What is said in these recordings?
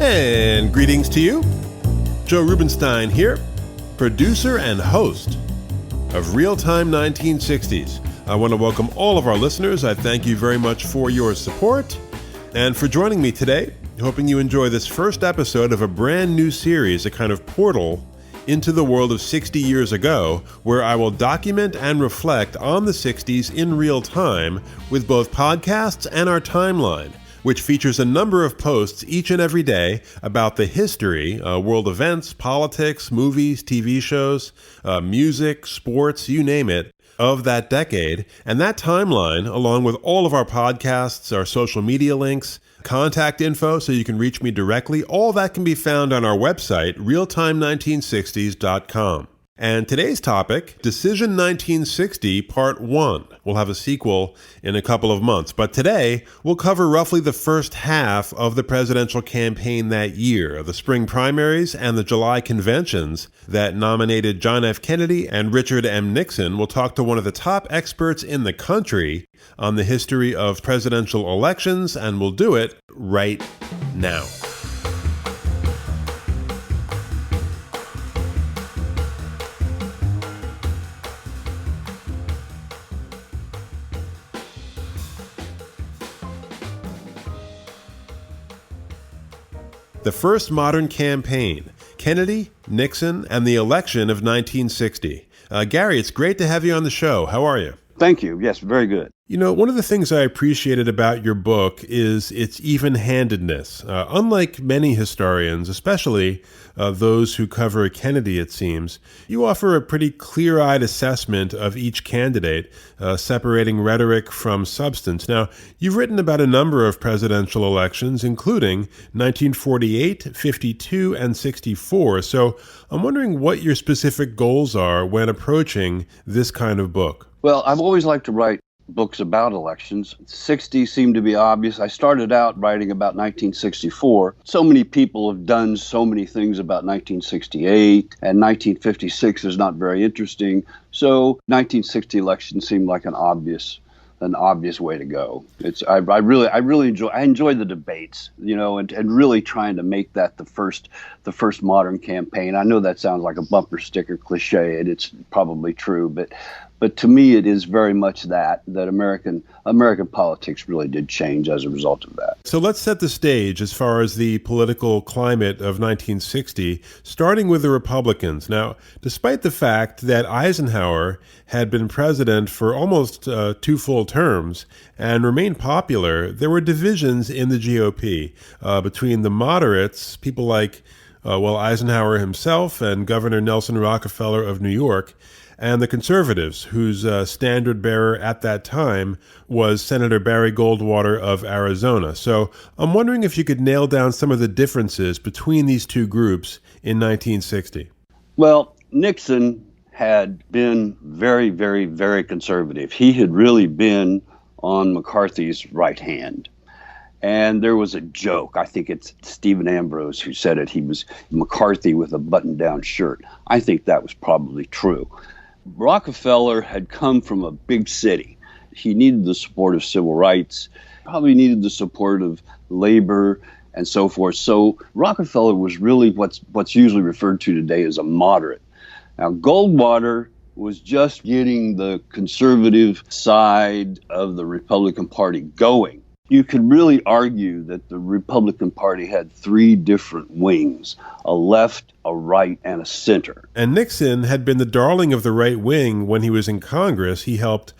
And greetings to you. Joe Rubenstein here, producer and host of Real-Time 1960s. I want to welcome all of our listeners. I thank you very much for your support and for joining me today. Hoping you enjoy this first episode of a brand new series, a kind of portal into the world of 60 years ago, where I will document and reflect on the 60s in real time with both podcasts and our timeline, which features a number of posts each and every day about the history, world events, politics, movies, TV shows, music, sports, you name it, of that decade. And that timeline, along with all of our podcasts, our social media links, contact info so you can reach me directly, all that can be found on our website, realtime1960s.com. And today's topic, Decision 1960, Part 1. We'll have a sequel in a couple of months. But today, we'll cover roughly the first half of the presidential campaign that year, the spring primaries and the July conventions that nominated John F. Kennedy and Richard M. Nixon. We'll talk to one of the top experts in the country on the history of presidential elections, and we'll do it right now. The first modern campaign, Kennedy, Nixon, and the election of 1960. Gary, it's great to have you on the show. How are you? Thank you. Yes, very good. You know, one of the things I appreciated about your book is its even-handedness. Unlike many historians, especially those who cover Kennedy, it seems, you offer a pretty clear-eyed assessment of each candidate, separating rhetoric from substance. Now, you've written about a number of presidential elections, including 1948, 52, and 64. So I'm wondering what your specific goals are when approaching this kind of book. Well, I've always liked to write books about elections. 60 seemed to be obvious. I started out writing about 1964. So many people have done so many things about 1968, and 1956 is not very interesting. So 1960 election seemed like an obvious way to go. I really enjoy the debates, and really trying to make that the first modern campaign. I know that sounds like a bumper sticker cliche, and it's probably true, but to me, it is very much that American politics really did change as a result of that. So let's set the stage as far as the political climate of 1960, starting with the Republicans. Now, despite the fact that Eisenhower had been president for almost 2 full terms and remained popular, there were divisions in the GOP between the moderates, people like Eisenhower himself and Governor Nelson Rockefeller of New York, and the conservatives, whose standard bearer at that time was Senator Barry Goldwater of Arizona. So I'm wondering if you could nail down some of the differences between these two groups in 1960. Well, Nixon had been very, very, very conservative. He had really been on McCarthy's right hand. And there was a joke, I think it's Stephen Ambrose who said it, he was McCarthy with a button-down shirt. I think that was probably true. Rockefeller had come from a big city. He needed the support of civil rights, probably needed the support of labor and so forth. So Rockefeller was really what's usually referred to today as a moderate. Now, Goldwater was just getting the conservative side of the Republican Party going. You could really argue that the Republican Party had 3 different wings, a left, a right, and a center. And Nixon had been the darling of the right wing when he was in Congress. He helped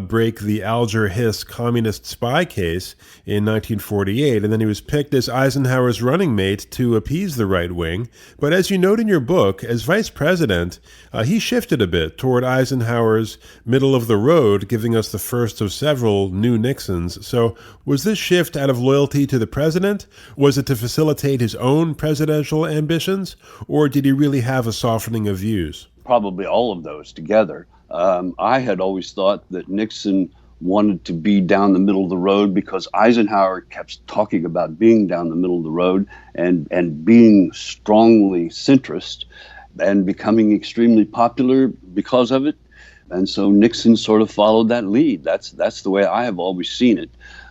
break the Alger Hiss communist spy case in 1948, and then he was picked as Eisenhower's running mate to appease the right wing. But as you note in your book, as vice president, he shifted a bit toward Eisenhower's middle of the road, giving us the first of several new Nixons. So was this shift out of loyalty to the president? Was it to facilitate his own presidential ambitions? Or did he really have a softening of views? Probably all of those together. I had always thought that Nixon wanted to be down the middle of the road because Eisenhower kept talking about being down the middle of the road and being strongly centrist and becoming extremely popular because of it. And so Nixon sort of followed that lead. That's the way I have always seen it.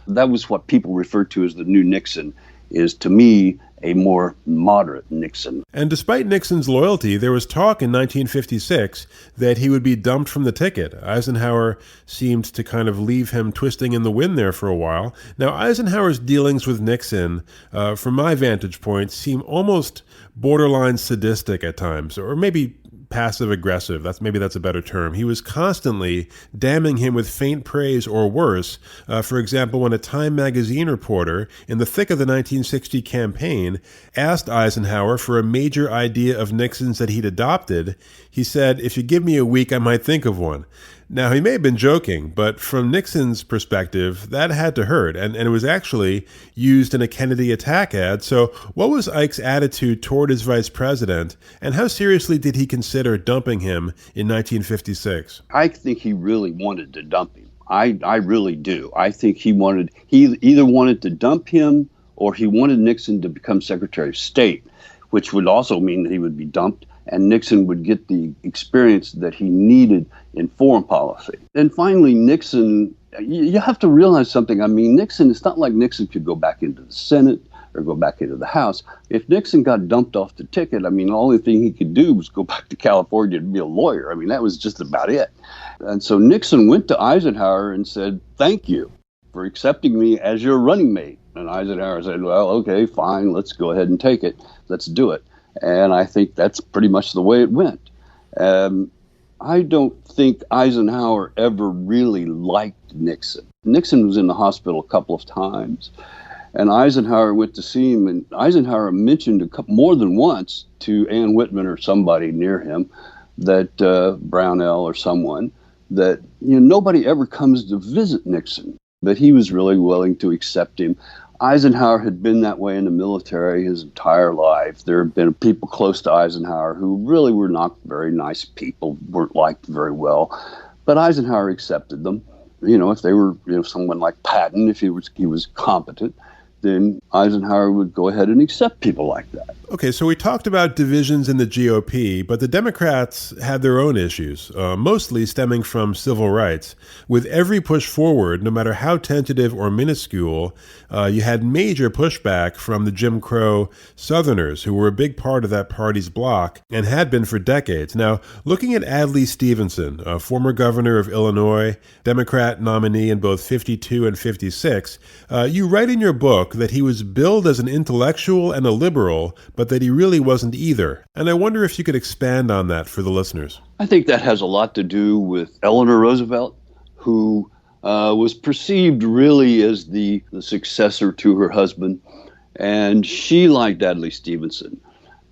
That was what people referred to as the new Nixon is, to me, a more moderate Nixon. And despite Nixon's loyalty, there was talk in 1956 that he would be dumped from the ticket. Eisenhower seemed to kind of leave him twisting in the wind there for a while. Now, Eisenhower's dealings with Nixon, from my vantage point, seem almost borderline sadistic at times, or maybe passive-aggressive. That's a better term. He was constantly damning him with faint praise or worse. For example, when a Time magazine reporter in the thick of the 1960 campaign asked Eisenhower for a major idea of Nixon's that he'd adopted, he said, "If you give me a week, I might think of one." Now, he may have been joking, but from Nixon's perspective, that had to hurt, and it was actually used in a Kennedy attack ad. So what was Ike's attitude toward his vice president, and how seriously did he consider dumping him in 1956? I think he really wanted to dump him. I really do. I think he either wanted to dump him or he wanted Nixon to become Secretary of State, which would also mean that he would be dumped and Nixon would get the experience that he needed in foreign policy. And finally, Nixon, you have to realize something. I mean, Nixon, it's not like Nixon could go back into the Senate or go back into the House. If Nixon got dumped off the ticket, I mean, the only thing he could do was go back to California to be a lawyer. I mean, that was just about it. And so Nixon went to Eisenhower and said, "Thank you for accepting me as your running mate." And Eisenhower said, "Well, okay, fine, let's go ahead and take it. Let's do it." And I think that's pretty much the way it went. I don't think Eisenhower ever really liked Nixon. Nixon was in the hospital a couple of times, and Eisenhower went to see him, and Eisenhower mentioned more than once to Ann Whitman or somebody near him, that Brownell or someone, that nobody ever comes to visit Nixon, but he was really willing to accept him. Eisenhower had been that way in the military his entire life. There have been people close to Eisenhower who really were not very nice people, weren't liked very well, but Eisenhower accepted them. If they were, someone like Patton, if he was competent, then Eisenhower would go ahead and accept people like that. Okay, so we talked about divisions in the GOP, but the Democrats had their own issues, mostly stemming from civil rights. With every push forward, no matter how tentative or minuscule, you had major pushback from the Jim Crow Southerners, who were a big part of that party's bloc and had been for decades. Now, looking at Adlai Stevenson, a former governor of Illinois, Democrat nominee in both 52 and 56, you write in your book that he was billed as an intellectual and a liberal, but that he really wasn't either. And I wonder if you could expand on that for the listeners. I think that has a lot to do with Eleanor Roosevelt, who was perceived really as the successor to her husband, and she liked Adlai Stevenson.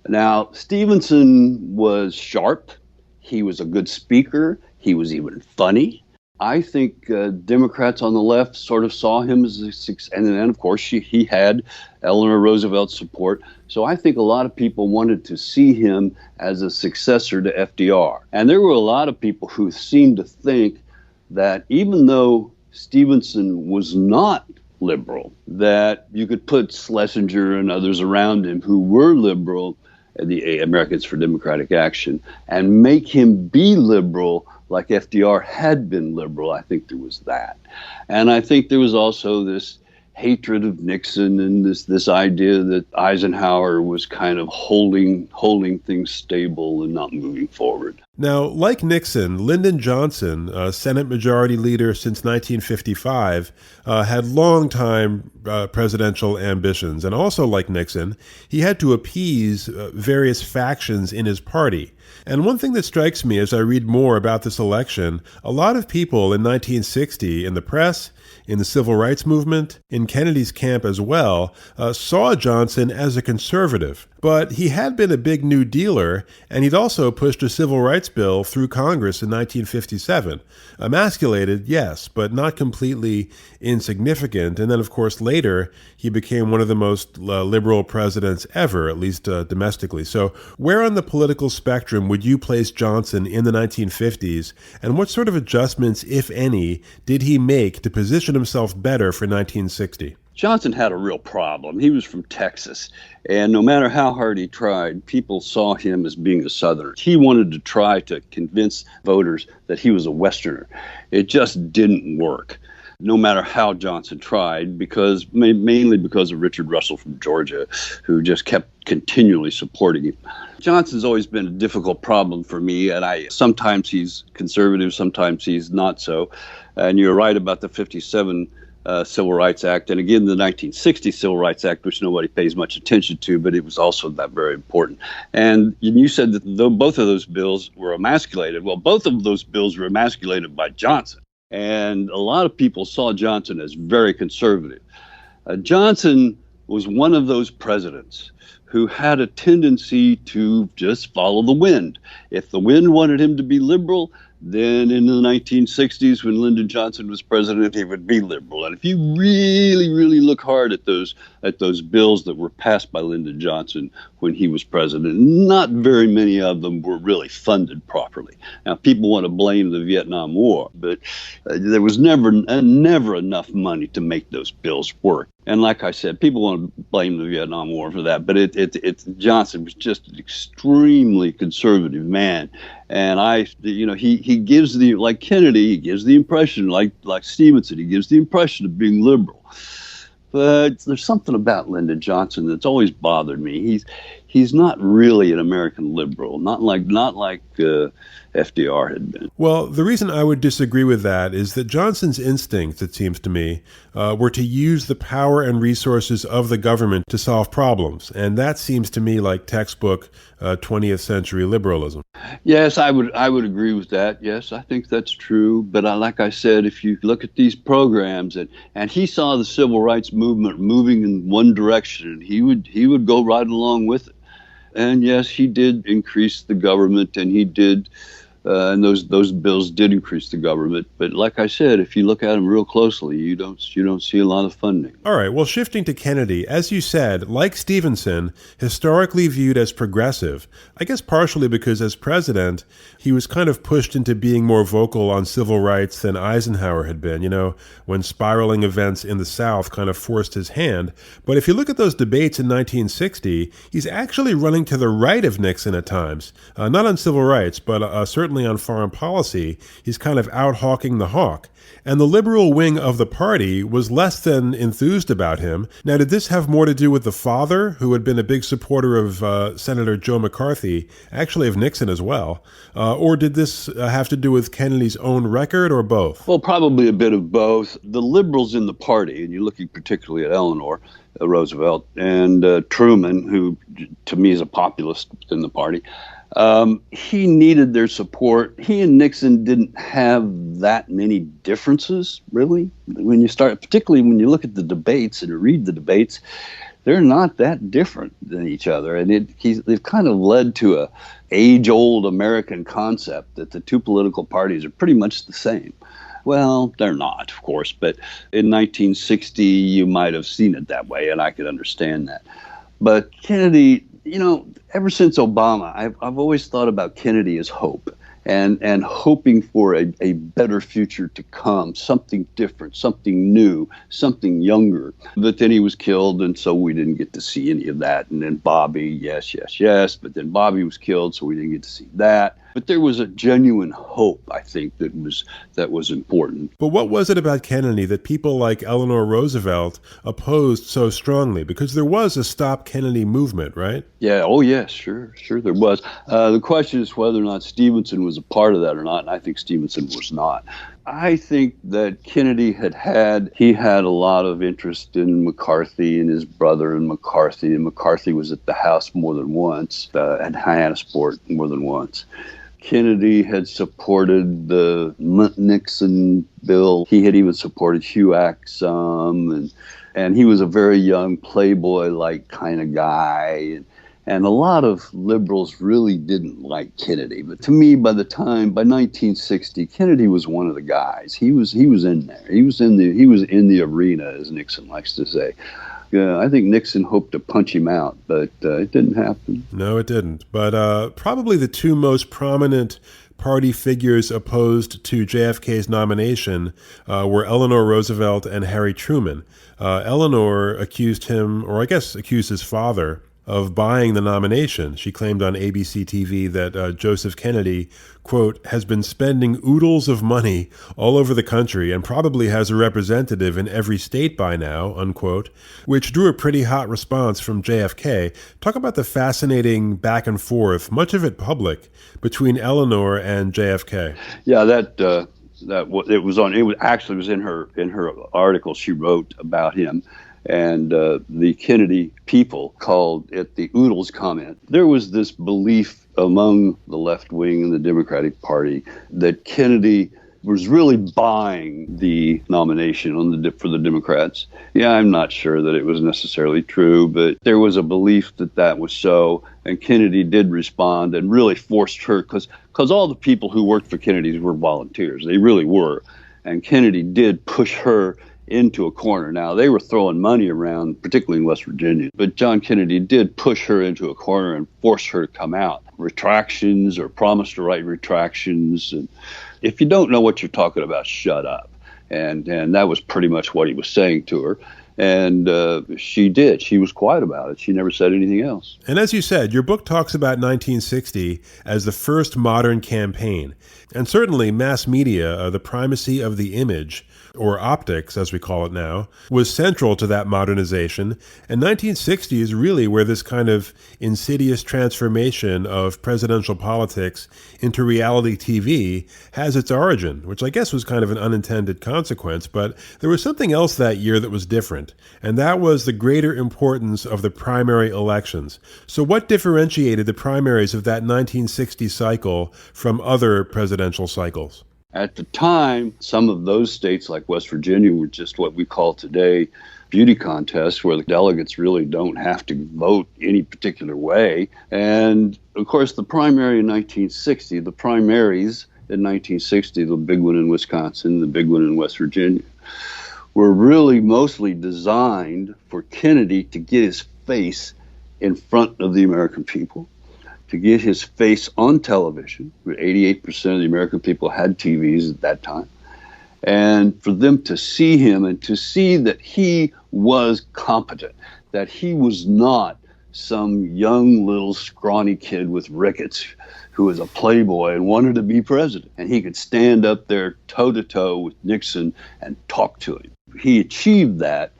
Now, Stevenson was sharp. He was a good speaker. He was even funny. I think Democrats on the left sort of saw him as a success. And then, of course, he had Eleanor Roosevelt's support. So I think a lot of people wanted to see him as a successor to FDR. And there were a lot of people who seemed to think that even though Stevenson was not liberal, that you could put Schlesinger and others around him who were liberal, the Americans for Democratic Action, and make him be liberal like FDR had been liberal. I think there was that. And I think there was also this hatred of Nixon and this idea that Eisenhower was kind of holding things stable and not moving forward. Now, like Nixon, Lyndon Johnson, Senate Majority Leader since 1955, had long-time presidential ambitions. And also like Nixon, he had to appease various factions in his party. And one thing that strikes me as I read more about this election, a lot of people in 1960 in the press, in the civil rights movement, in Kennedy's camp as well, saw Johnson as a conservative. But he had been a big New Dealer, and he'd also pushed a civil rights bill through Congress in 1957. Emasculated, yes, but not completely insignificant. And then, of course, later, he became one of the most liberal presidents ever, at least domestically. So where on the political spectrum would you place Johnson in the 1950s, and what sort of adjustments, if any, did he make to position himself better for 1960? Johnson had a real problem. He was from Texas, and no matter how hard he tried, people saw him as being a Southerner. He wanted to try to convince voters that he was a Westerner. It just didn't work. no matter how Johnson tried, mainly because of Richard Russell from Georgia, who just kept continually supporting him. Johnson's always been a difficult problem for me, and sometimes he's conservative, sometimes he's not so. And you're right about the 57 Civil Rights Act, and again the 1960 Civil Rights Act, which nobody pays much attention to, but it was also that very important. And you said that both of those bills were emasculated. Well, both of those bills were emasculated by Johnson, and a lot of people saw Johnson as very conservative. Johnson was one of those presidents who had a tendency to just follow the wind. If the wind wanted him to be liberal, then in the 1960s, when Lyndon Johnson was president, he would be liberal. And if you really, really look hard at those bills that were passed by Lyndon Johnson when he was president, not very many of them were really funded properly. Now, people want to blame the Vietnam War, but there was never enough money to make those bills work. And like I said, people want to blame the Vietnam War for that, but Johnson was just an extremely conservative man. And he gives like Kennedy, he gives the impression, like Stevenson, he gives the impression of being liberal. But there's something about Lyndon Johnson that's always bothered me. He's not really an American liberal, not like FDR had been. Well, the reason I would disagree with that is that Johnson's instincts, it seems to me, were to use the power and resources of the government to solve problems. And that seems to me like textbook 20th century liberalism. Yes, I would agree with that. Yes, I think that's true. But like I said, if you look at these programs, and he saw the civil rights movement moving in one direction, and he would go right along with it. And yes, he did increase the government, and he did, and those bills did increase the government. But like I said, if you look at them real closely, you don't see a lot of funding. All right. Well, shifting to Kennedy, as you said, like Stevenson, historically viewed as progressive, I guess partially because as president, he was kind of pushed into being more vocal on civil rights than Eisenhower had been, when spiraling events in the South kind of forced his hand. But if you look at those debates in 1960, he's actually running to the right of Nixon at times, not on civil rights, but certainly on foreign policy. He's kind of out hawking the hawk. And the liberal wing of the party was less than enthused about him. Now, did this have more to do with the father, who had been a big supporter of Senator Joe McCarthy, actually of Nixon as well? Or did this have to do with Kennedy's own record, or both? Well, probably a bit of both. The liberals in the party, and you're looking particularly at Eleanor Roosevelt and Truman, who to me is a populist in the party, he needed their support. He and Nixon didn't have that many differences, really. Particularly when you look at the debates and you read the debates, they're not that different than each other. And they've kind of led to a age-old American concept that the two political parties are pretty much the same. Well, they're not, of course, but in 1960, you might have seen it that way, and I could understand that. But Kennedy, ever since Obama, I've always thought about Kennedy as hope and hoping for a better future to come, something different, something new, something younger. But then he was killed, and so we didn't get to see any of that. And then Bobby, yes, but then Bobby was killed, so we didn't get to see that. But there was a genuine hope, I think, that was important. But what was it about Kennedy that people like Eleanor Roosevelt opposed so strongly? Because there was a Stop Kennedy movement, right? Yeah. Oh, yes. Sure there was. The question is whether or not Stevenson was a part of that or not, and I think Stevenson was not. I think that Kennedy had a lot of interest in McCarthy and his brother and McCarthy was at the House more than once, at Hyannisport more than once. Kennedy had supported the Nixon bill. He had even supported HUAC some, and he was a very young playboy-like kind of guy. And a lot of liberals really didn't like Kennedy. But to me, by 1960, Kennedy was one of the guys. He was in there. He was in the arena, as Nixon likes to say. I think Nixon hoped to punch him out, but it didn't happen. No, it didn't. But probably the two most prominent party figures opposed to JFK's nomination were Eleanor Roosevelt and Harry Truman. Eleanor accused him, or I guess accused his father, of buying the nomination. She claimed on ABC TV that Joseph Kennedy, quote, has been spending oodles of money all over the country and probably has a representative in every state by now, unquote, which drew a pretty hot response from JFK. Talk about the fascinating back and forth, much of it public, between Eleanor and JFK. Yeah, it was in her article she wrote about him. And the Kennedy people called it the oodles comment. There was this belief among the left wing and the Democratic Party that Kennedy was really buying the nomination for the Democrats. Yeah, I'm not sure that it was necessarily true, but there was a belief that was so. And Kennedy did respond and really forced her, because all the people who worked for Kennedy were volunteers. They really were. And Kennedy did push her into a corner. Now, they were throwing money around, particularly in West Virginia, but John Kennedy did push her into a corner and force her to come out. Retractions, or promise to write retractions. And if you don't know what you're talking about, shut up. And that was pretty much what he was saying to her. And she did. She was quiet about it. She never said anything else. And as you said, your book talks about 1960 as the first modern campaign. And certainly mass media, the primacy of the image, or optics, as we call it now, was central to that modernization. And 1960 is really where this kind of insidious transformation of presidential politics into reality TV has its origin, which I guess was kind of an unintended consequence. But there was something else that year that was different, and that was the greater importance of the primary elections. So what differentiated the primaries of that 1960 cycle from other presidential cycles? At the time, some of those states, like West Virginia, were just what we call today beauty contests, where the delegates really don't have to vote any particular way. And, of course, the primary in 1960, the primaries in 1960, the big one in Wisconsin, the big one in West Virginia, were really mostly designed for Kennedy to get his face in front of the American people, to get his face on television. 88% of the American people had TVs at that time. And for them to see him and to see that he was competent, that he was not some young little scrawny kid with rickets who was a playboy and wanted to be president. And he could stand up there toe-to-toe with Nixon and talk to him. He achieved that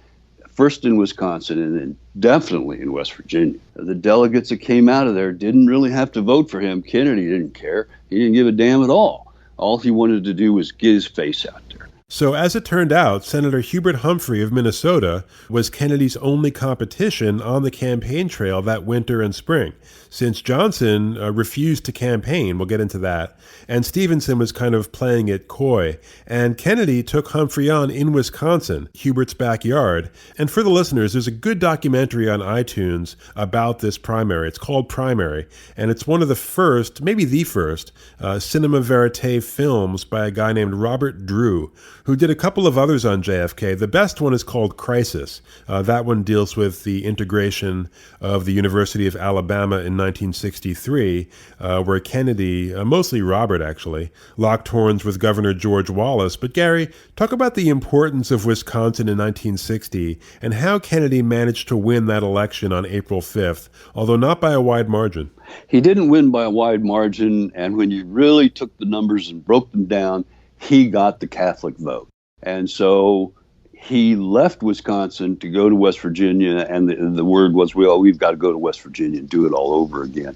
first in Wisconsin and then definitely in West Virginia. The delegates that came out of there didn't really have to vote for him. Kennedy didn't care. He didn't give a damn at all. All he wanted to do was get his face out there. So as it turned out, Senator Hubert Humphrey of Minnesota was Kennedy's only competition on the campaign trail that winter and spring, since Johnson refused to campaign. We'll get into that. And Stevenson was kind of playing it coy. And Kennedy took Humphrey on in Wisconsin, Hubert's backyard. And for the listeners, there's a good documentary on iTunes about this primary. It's called Primary. And it's one of the first, maybe the first, cinema verite films by a guy named Robert Drew, who did a couple of others on JFK. The best one is called Crisis. That one deals with the integration of the University of Alabama in 1963, where Kennedy, mostly Robert actually, locked horns with Governor George Wallace. But Gary, talk about the importance of Wisconsin in 1960 and how Kennedy managed to win that election on April 5th, although not by a wide margin. He didn't win by a wide margin, and when you really took the numbers and broke them down, he got the Catholic vote. And so he left Wisconsin to go to West Virginia, and the word was, we've got to go to West Virginia and do it all over again.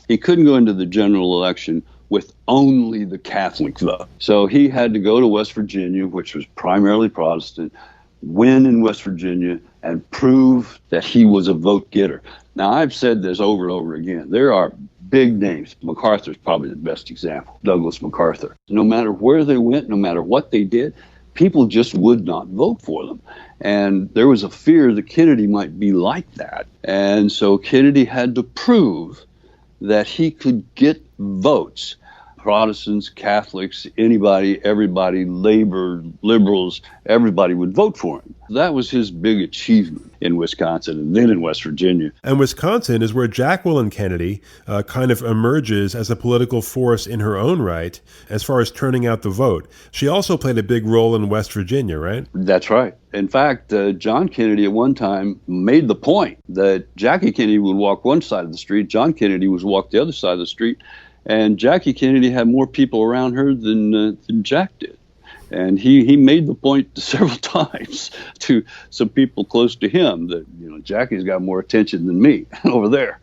He couldn't go into the general election with only the Catholic vote. So he had to go to West Virginia, which was primarily Protestant, win in West Virginia, and prove that he was a vote getter. Now, I've said this over and over again. There are big names. MacArthur's probably the best example, Douglas MacArthur. No matter where they went, no matter what they did, people just would not vote for them. And there was a fear that Kennedy might be like that. And so Kennedy had to prove that he could get votes Protestants, Catholics, anybody, everybody, labor, liberals, everybody would vote for him. That was his big achievement in Wisconsin and then in West Virginia. And Wisconsin is where Jacqueline Kennedy kind of emerges as a political force in her own right as far as turning out the vote. She also played a big role in West Virginia, right? That's right. In fact, John Kennedy at one time made the point that Jackie Kennedy would walk one side of the street, John Kennedy would walk the other side of the street, and Jackie Kennedy had more people around her than Jack did. And he made the point several times to some people close to him that, Jackie's got more attention than me over there.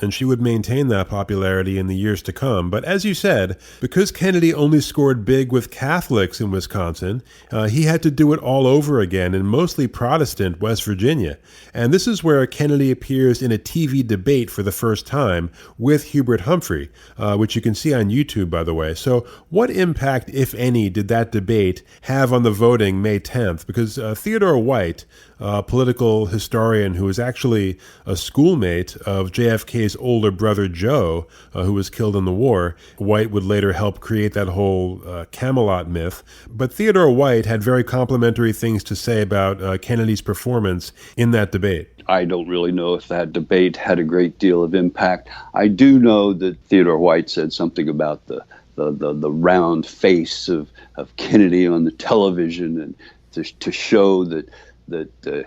And she would maintain that popularity in the years to come. But as you said, because Kennedy only scored big with Catholics in Wisconsin, he had to do it all over again in mostly Protestant West Virginia. And this is where Kennedy appears in a TV debate for the first time with Hubert Humphrey, which you can see on YouTube, by the way. So what impact, if any, did that debate have on the voting May 10th? Because Theodore White, a political historian who was actually a schoolmate of JFK's older brother Joe, who was killed in the war. White would later help create that whole Camelot myth. But Theodore White had very complimentary things to say about Kennedy's performance in that debate. I don't really know if that debate had a great deal of impact. I do know that Theodore White said something about the round face of Kennedy on the television, and to show that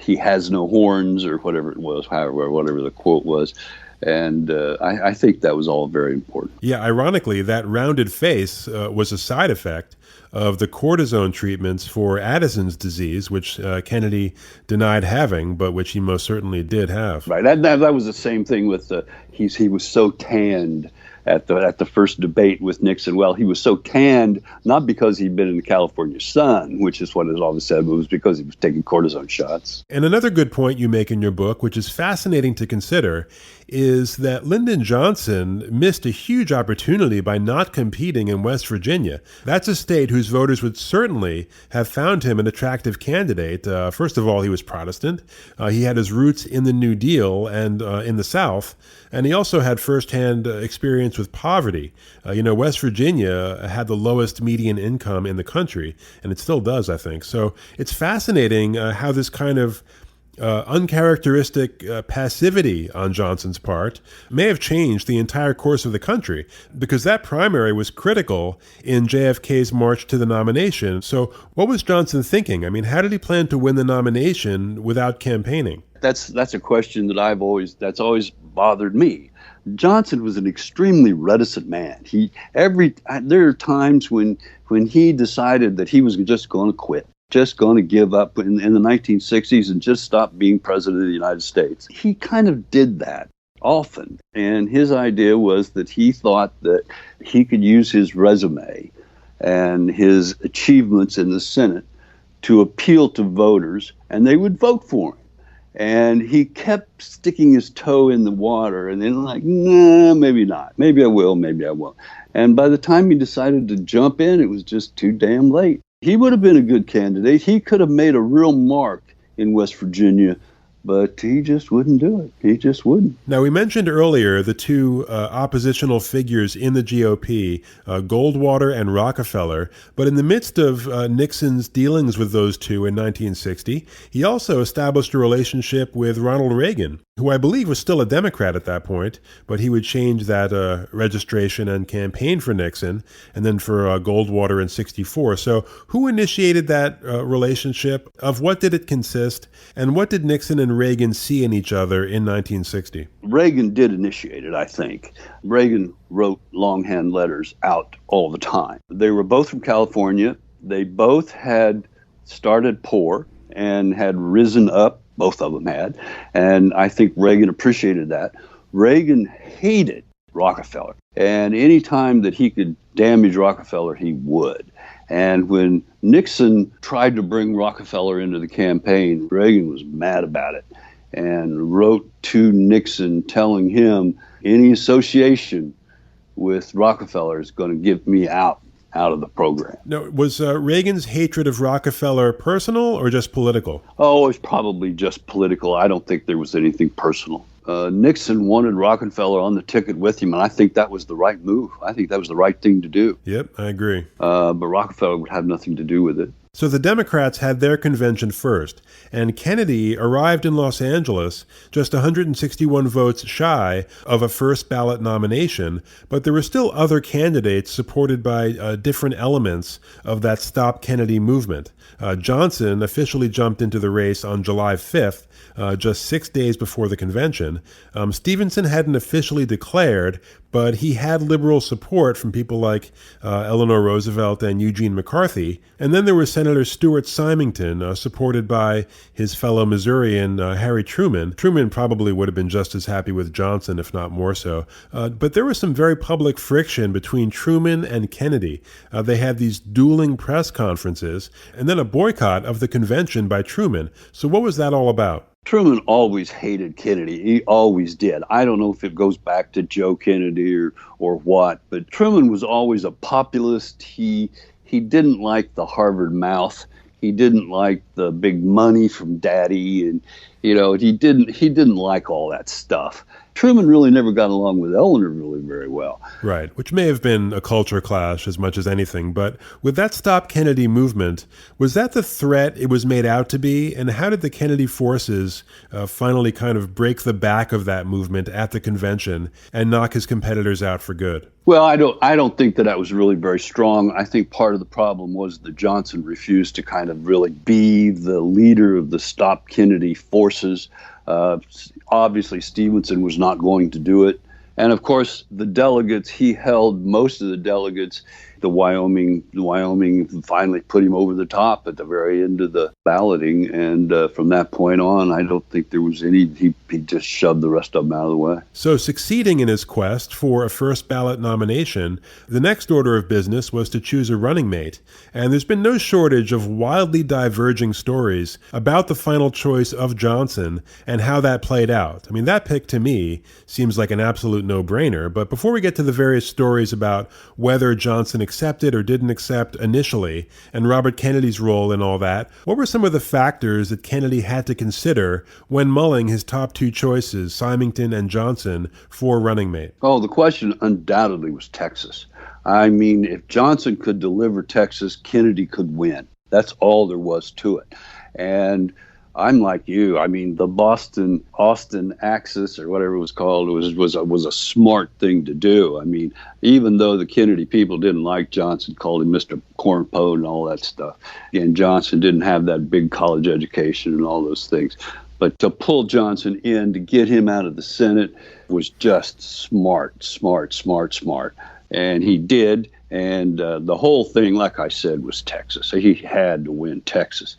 he has no horns, or whatever it was, whatever the quote was. And I think that was all very important. Yeah, ironically, that rounded face was a side effect of the cortisone treatments for Addison's disease, which Kennedy denied having, but which he most certainly did have. Right. That was the same thing with he was so tanned at the first debate with Nixon. Well, he was so tanned not because he'd been in the California sun, which is what it always said, but it was because he was taking cortisone shots. And another good point you make in your book, which is fascinating to consider, is that Lyndon Johnson missed a huge opportunity by not competing in West Virginia. That's a state whose voters would certainly have found him an attractive candidate. First of all, he was Protestant. He had his roots in the New Deal and in the South. And he also had firsthand experience with poverty. West Virginia had the lowest median income in the country, and it still does, I think. So it's fascinating how this kind of uncharacteristic passivity on Johnson's part may have changed the entire course of the country, because that primary was critical in JFK's march to the nomination. So what was Johnson thinking? I mean, how did he plan to win the nomination without campaigning? That's a question that that's always bothered me. Johnson was an extremely reticent man. There are times when he decided that he was just going to quit, just going to give up in the 1960s and just stop being president of the United States. He kind of did that often. And his idea was that he thought that he could use his resume and his achievements in the Senate to appeal to voters, and they would vote for him. And he kept sticking his toe in the water, and then nah, maybe not. Maybe I will, maybe I won't. And by the time he decided to jump in, it was just too damn late. He would have been a good candidate. He could have made a real mark in West Virginia, but he just wouldn't do it. He just wouldn't. Now, we mentioned earlier the two oppositional figures in the GOP, Goldwater and Rockefeller. But in the midst of Nixon's dealings with those two in 1960, he also established a relationship with Ronald Reagan, who I believe was still a Democrat at that point, but he would change that registration and campaign for Nixon, and then for Goldwater in 64. So who initiated that relationship? Of what did it consist? And what did Nixon and Reagan see in each other in 1960? Reagan did initiate it, I think. Reagan wrote longhand letters out all the time. They were both from California. They both had started poor and had risen up. Both of them had. And I think Reagan appreciated that. Reagan hated Rockefeller. And any time that he could damage Rockefeller, he would. And when Nixon tried to bring Rockefeller into the campaign, Reagan was mad about it and wrote to Nixon telling him any association with Rockefeller is going to get me out. out of the program. Now, was Reagan's hatred of Rockefeller personal or just political? Oh, it's probably just political. I don't think there was anything personal. Nixon wanted Rockefeller on the ticket with him, and I think that was the right move. I think that was the right thing to do. Yep, I agree. But Rockefeller would have nothing to do with it. So the Democrats had their convention first, and Kennedy arrived in Los Angeles just 161 votes shy of a first ballot nomination, but there were still other candidates supported by different elements of that Stop Kennedy movement. Johnson officially jumped into the race on July 5th, just 6 days before the convention. Stevenson hadn't officially declared, but he had liberal support from people like Eleanor Roosevelt and Eugene McCarthy. And then there was Senator Stuart Symington, supported by his fellow Missourian Harry Truman. Truman probably would have been just as happy with Johnson, if not more so. But there was some very public friction between Truman and Kennedy. They had these dueling press conferences, and then a boycott of the convention by Truman. So what was that all about? Truman always hated Kennedy. He always did. I don't know if it goes back to Joe Kennedy or what, but Truman was always a populist. He didn't like the Harvard mouth. He didn't like the big money from Daddy, and he didn't like all that stuff. Truman really never got along with Eleanor really very well. Right, which may have been a culture clash as much as anything. But with that Stop Kennedy movement, was that the threat it was made out to be? And how did the Kennedy forces finally kind of break the back of that movement at the convention and knock his competitors out for good? Well, I don't think that was really very strong. I think part of the problem was that Johnson refused to kind of really be the leader of the Stop Kennedy forces. Obviously, Stevenson was not going to do it. And of course, the delegates, he held most of the delegates. The Wyoming finally put him over the top at the very end of the balloting. And from that point on, I don't think there was any, he just shoved the rest of them out of the way. So succeeding in his quest for a first ballot nomination, the next order of business was to choose a running mate. And there's been no shortage of wildly diverging stories about the final choice of Johnson and how that played out. I mean, that pick to me seems like an absolute no-brainer. But before we get to the various stories about whether Johnson accepted or didn't accept initially, and Robert Kennedy's role in all that, what were some of the factors that Kennedy had to consider when mulling his top two choices, Symington and Johnson, for running mate? Oh, the question undoubtedly was Texas. I mean, if Johnson could deliver Texas, Kennedy could win. That's all there was to it. And I'm like you. I mean, the Boston-Austin axis, or whatever it was called, was a smart thing to do. I mean, even though the Kennedy people didn't like Johnson, called him Mr. Cornpone and all that stuff. And Johnson didn't have that big college education and all those things. But to pull Johnson in, to get him out of the Senate, was just smart. And he did. And the whole thing, like I said, was Texas. He had to win Texas.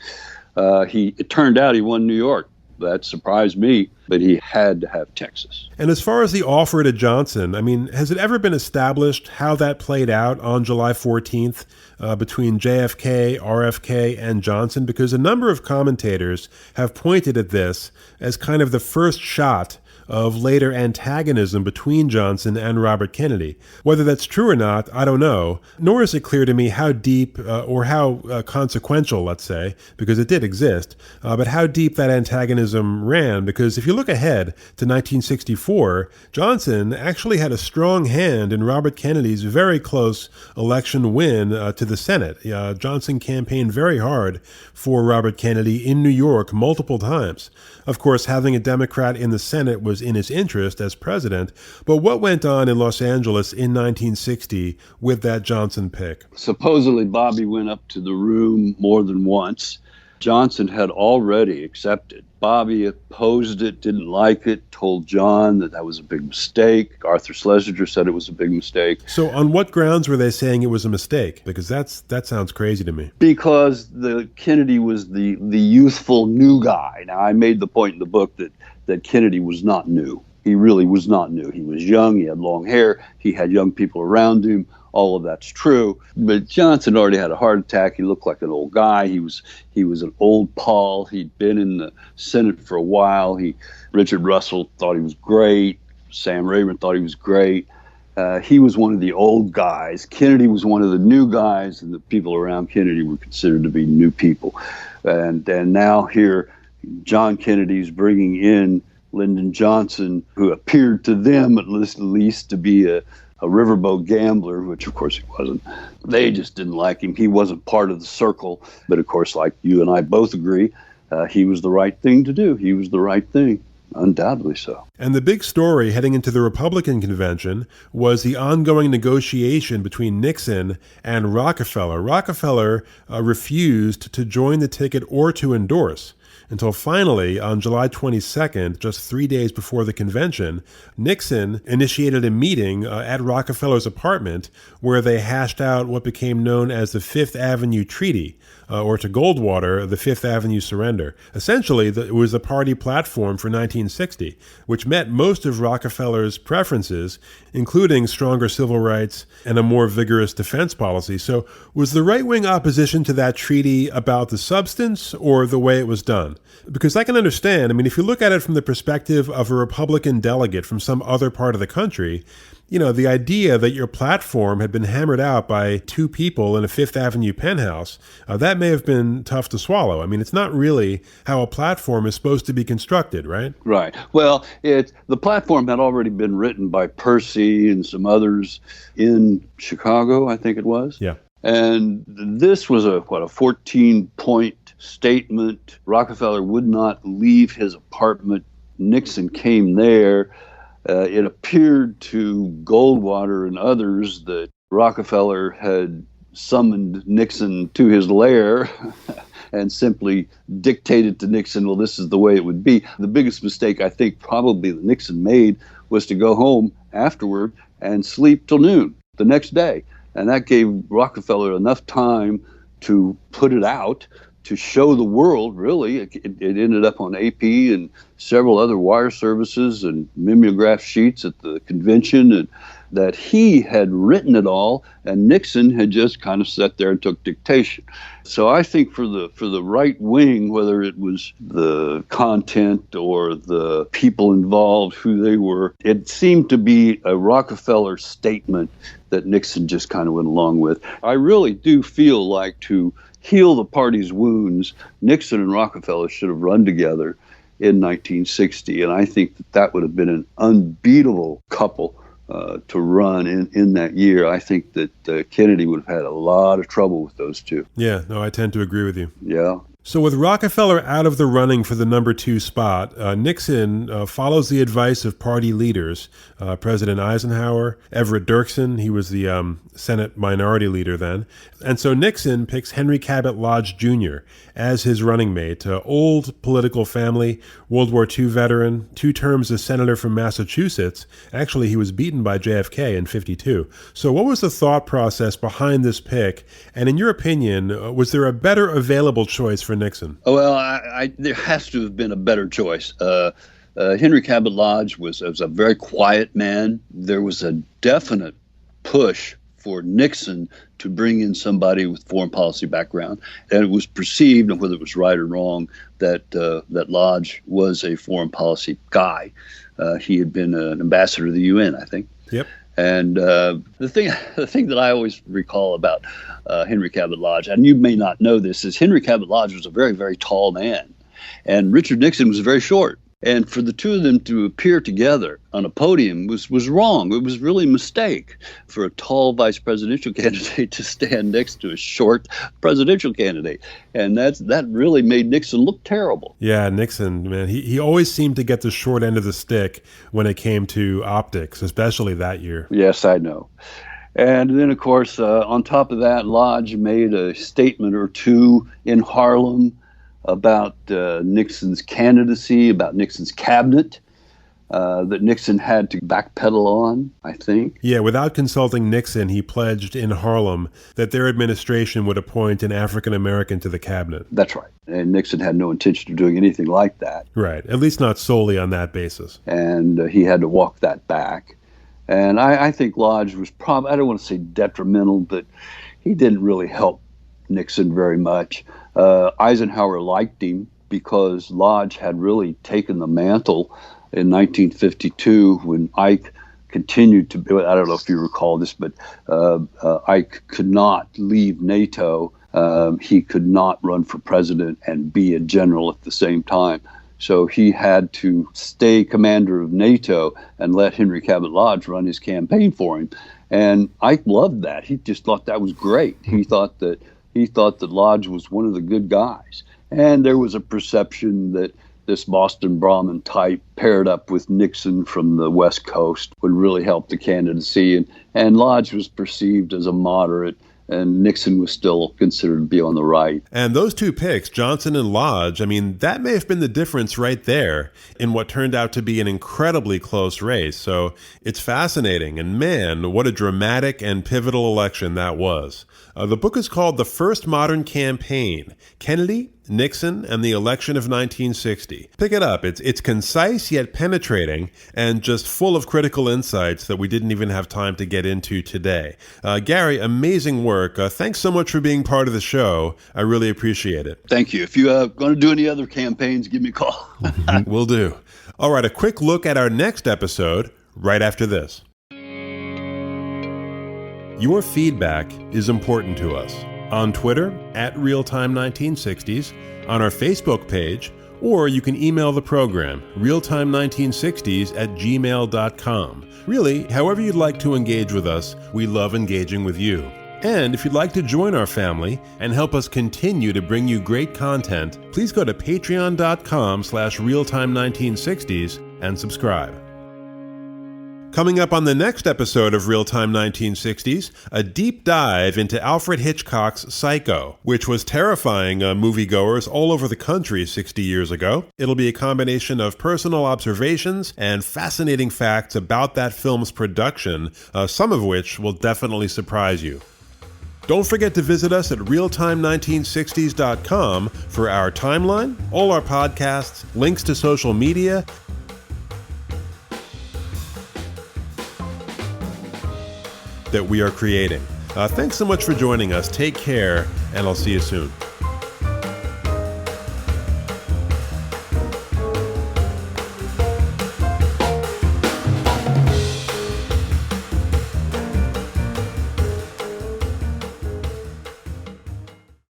It turned out he won New York. That surprised me, but he had to have Texas. And as far as the offer to Johnson, I mean, has it ever been established how that played out on July 14th between JFK, RFK, and Johnson? Because a number of commentators have pointed at this as kind of the first shot of later antagonism between Johnson and Robert Kennedy. Whether that's true or not, I don't know, nor is it clear to me how deep or how consequential, let's say, because it did exist, but how deep that antagonism ran. Because if you look ahead to 1964, Johnson actually had a strong hand in Robert Kennedy's very close election win to the Senate. Johnson campaigned very hard for Robert Kennedy in New York multiple times. Of course, having a Democrat in the Senate was in his interest as president, but what went on in Los Angeles in 1960 with that Johnson pick? Supposedly, Bobby went up to the room more than once. Johnson had already accepted. Bobby opposed it, didn't like it, told John that was a big mistake. Arthur Schlesinger said it was a big mistake. So on what grounds were they saying it was a mistake? Because that sounds crazy to me. Because Kennedy was the youthful new guy. Now, I made the point in the book that Kennedy was not new. He really was not new. He was young, he had long hair, he had young people around him. All of that's true. But Johnson already had a heart attack. He looked like an old guy. He was an old Paul. He'd been in the Senate for a while. Richard Russell thought he was great. Sam Rayburn thought he was great. He was one of the old guys. Kennedy was one of the new guys, and the people around Kennedy were considered to be new people. And now here, John Kennedy's bringing in Lyndon Johnson, who appeared to them at least to be a riverboat gambler, which of course he wasn't. They just didn't like him. He wasn't part of the circle. But of course, like you and I both agree, he was the right thing to do. He was the right thing. Undoubtedly so. And the big story heading into the Republican convention was the ongoing negotiation between Nixon and Rockefeller. Rockefeller refused to join the ticket or to endorse until finally, on July 22nd, just 3 days before the convention, Nixon initiated a meeting at Rockefeller's apartment where they hashed out what became known as the Fifth Avenue Treaty, or to Goldwater, the Fifth Avenue Surrender. Essentially, it was the party platform for 1960, which met most of Rockefeller's preferences, including stronger civil rights and a more vigorous defense policy. So was the right-wing opposition to that treaty about the substance or the way it was done? Because I can understand, I mean, if you look at it from the perspective of a Republican delegate from some other part of the country, you know, the idea that your platform had been hammered out by two people in a Fifth Avenue penthouse, that may have been tough to swallow. I mean, it's not really how a platform is supposed to be constructed, right? Right. Well, the platform had already been written by Percy and some others in Chicago, I think it was. Yeah. And this was a 14-point statement. Rockefeller would not leave his apartment. Nixon came there. It appeared to Goldwater and others that Rockefeller had summoned Nixon to his lair and simply dictated to Nixon, well, this is the way it would be. The biggest mistake I think probably that Nixon made was to go home afterward and sleep till noon the next day. And that gave Rockefeller enough time to put it out, to show the world, really. It ended up on AP and several other wire services and mimeograph sheets at the convention, and that he had written it all, and Nixon had just kind of sat there and took dictation. So I think for the right wing, whether it was the content or the people involved, who they were, it seemed to be a Rockefeller statement that Nixon just kind of went along with. I really do feel like, to heal the party's wounds, Nixon and Rockefeller should have run together in 1960, and I think that would have been an unbeatable couple to run in that year. I think that Kennedy would have had a lot of trouble with those two. Yeah, no, I tend to agree with you. Yeah. So with Rockefeller out of the running for the number 2 spot, Nixon follows the advice of party leaders, President Eisenhower, Everett Dirksen, he was the Senate minority leader then. And so Nixon picks Henry Cabot Lodge Jr. as his running mate, old political family, World War II veteran, 2 terms as senator from Massachusetts. Actually, he was beaten by JFK in '52. So what was the thought process behind this pick? And in your opinion, was there a better available choice for Nixon? Well, there has to have been a better choice. Henry Cabot Lodge was a very quiet man. There was a definite push for Nixon to bring in somebody with foreign policy background, and it was perceived, and whether it was right or wrong, that Lodge was a foreign policy guy. He had been an ambassador to the UN, I think. Yep. And the thing that I always recall about Henry Cabot Lodge, and you may not know this, is Henry Cabot Lodge was a very, very tall man, and Richard Nixon was very short. And for the two of them to appear together on a podium was wrong. It was really a mistake for a tall vice presidential candidate to stand next to a short presidential candidate. And that really made Nixon look terrible. Yeah, Nixon, man, he always seemed to get the short end of the stick when it came to optics, especially that year. Yes, I know. And then, of course, on top of that, Lodge made a statement or two in Harlem about Nixon's candidacy, about Nixon's cabinet, that Nixon had to backpedal on, I think. Yeah, without consulting Nixon, he pledged in Harlem that their administration would appoint an African-American to the cabinet. That's right. And Nixon had no intention of doing anything like that. Right, at least not solely on that basis. And he had to walk that back. And I think Lodge was probably, I don't want to say detrimental, but he didn't really help Nixon very much. Eisenhower liked him because Lodge had really taken the mantle in 1952 when Ike continued to be, I don't know if you recall this, but Ike could not leave NATO. He could not run for president and be a general at the same time. So he had to stay commander of NATO and let Henry Cabot Lodge run his campaign for him. And Ike loved that. He just thought that was great. He thought that Lodge was one of the good guys. And there was a perception that this Boston Brahmin type paired up with Nixon from the West Coast would really help the candidacy. And Lodge was perceived as a moderate, and Nixon was still considered to be on the right. And those two picks, Johnson and Lodge, I mean, that may have been the difference right there in what turned out to be an incredibly close race. So it's fascinating. And man, what a dramatic and pivotal election that was. The book is called The First Modern Campaign, Kennedy, Nixon, and the Election of 1960. Pick it up. It's concise yet penetrating and just full of critical insights that we didn't even have time to get into today. Gary, amazing work. Thanks so much for being part of the show. I really appreciate it. Thank you. If you're going to do any other campaigns, give me a call. Will do. All right, a quick look at our next episode right after this. Your feedback is important to us. On Twitter, @Realtime1960s, on our Facebook page, or you can email the program, realtime1960s@gmail.com. Really, however you'd like to engage with us, we love engaging with you. And if you'd like to join our family and help us continue to bring you great content, please go to patreon.com/realtime1960s and subscribe. Coming up on the next episode of Real Time 1960s, a deep dive into Alfred Hitchcock's Psycho, which was terrifying moviegoers all over the country 60 years ago. It'll be a combination of personal observations and fascinating facts about that film's production, some of which will definitely surprise you. Don't forget to visit us at realtime1960s.com for our timeline, all our podcasts, links to social media, that we are creating. Thanks so much for joining us. Take care, and I'll see you soon.